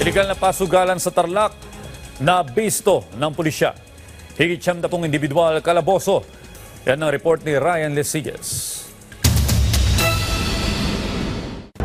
Iligal na pasugalan sa Tarlac na bisto ng pulisya. Higit 70 individual kalaboso. Yan ang report ni Ryan Lesiges.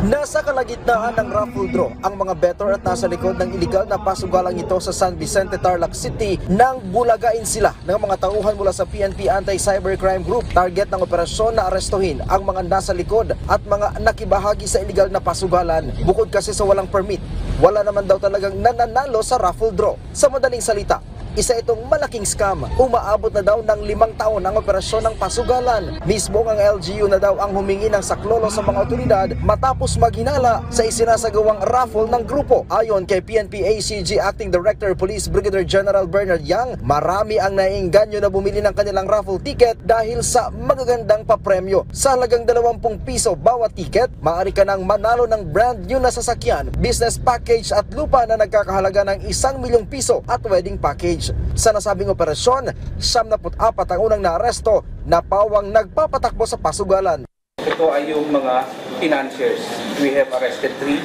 Nasa kalagitnaan ng raffle draw ang mga better at nasa likod ng iligal na pasugalang ito sa San Vicente, Tarlac City nang bulagain sila ng mga tauhan mula sa PNP Anti-Cybercrime Group. Target ng operasyon na arestuhin ang mga nasa likod at mga nakibahagi sa iligal na pasugalan. Bukod kasi sa walang permit, wala naman daw talagang nananalo sa raffle draw. Sa madaling salita, isa itong malaking scam. Umaabot na daw ng 5 taon ang operasyon ng pasugalan. Mismo ang LGU na daw ang humingi ng saklolo sa mga otoridad matapos maghinala sa isinasagawang raffle ng grupo. Ayon kay PNP ACG Acting Director Police Brigadier General Bernard Yang, marami ang naiengganyo na bumili ng kanilang raffle ticket dahil sa magagandang papremyo. Sa halagang 20 piso bawat ticket, maaari ka nang manalo ng brand new na sasakyan, business package at lupa na nagkakahalaga ng 1 milyong piso at wedding package. Sa nasabing operasyon, 74 ang unang naaresto na pawang nagpapatakbo sa pasugalan. Ito ay yung mga financiers. We have arrested 3,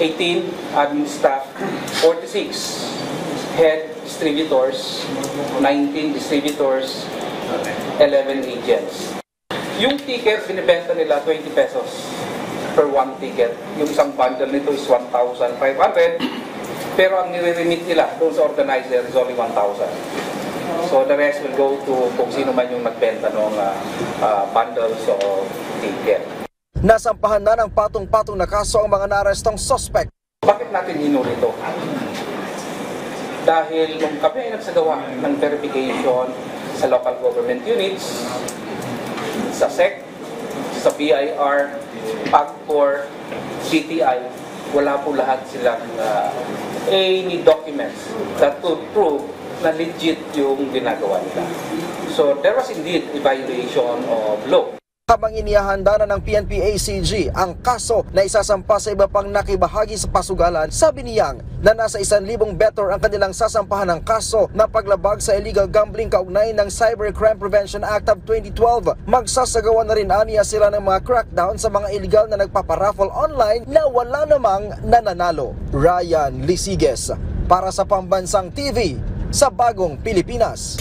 18 admin staff, 46 head distributors, 19 distributors, 11 agents. Yung ticket, binibenta nila 20 pesos per one ticket. Yung isang bundle nito is 1,500. Pero ang nire-remit nila doon sa organizer is only 1,000. So the rest will go to kung sino man yung nagbenta ng bundles o ticket. Nasampahan na ng patong-patong na kaso ang mga naarestong suspect. Bakit natin hinuli ito? Dahil nung kami ay nagsagawa ng verification sa local government units, sa SEC, sa BIR, PAGCOR, CTI, wala po lahat silang any documents that would prove na legit yung ginagawa nila. So there was indeed a violation of law. Habang inihahanda na ng PNP ACG ang kaso na isasampa sa iba pang nakibahagi sa pasugalan, sabi ni Yang na nasa 1,000 better ang kanilang sasampahan ng kaso na paglabag sa illegal gambling kaugnay ng Cybercrime Prevention Act of 2012. Magsasagawa na rin aniya sila ng mga crackdown sa mga illegal na nagpaparaffle online na wala namang nananalo. Ryan Lesiges para sa Pambansang TV sa Bagong Pilipinas.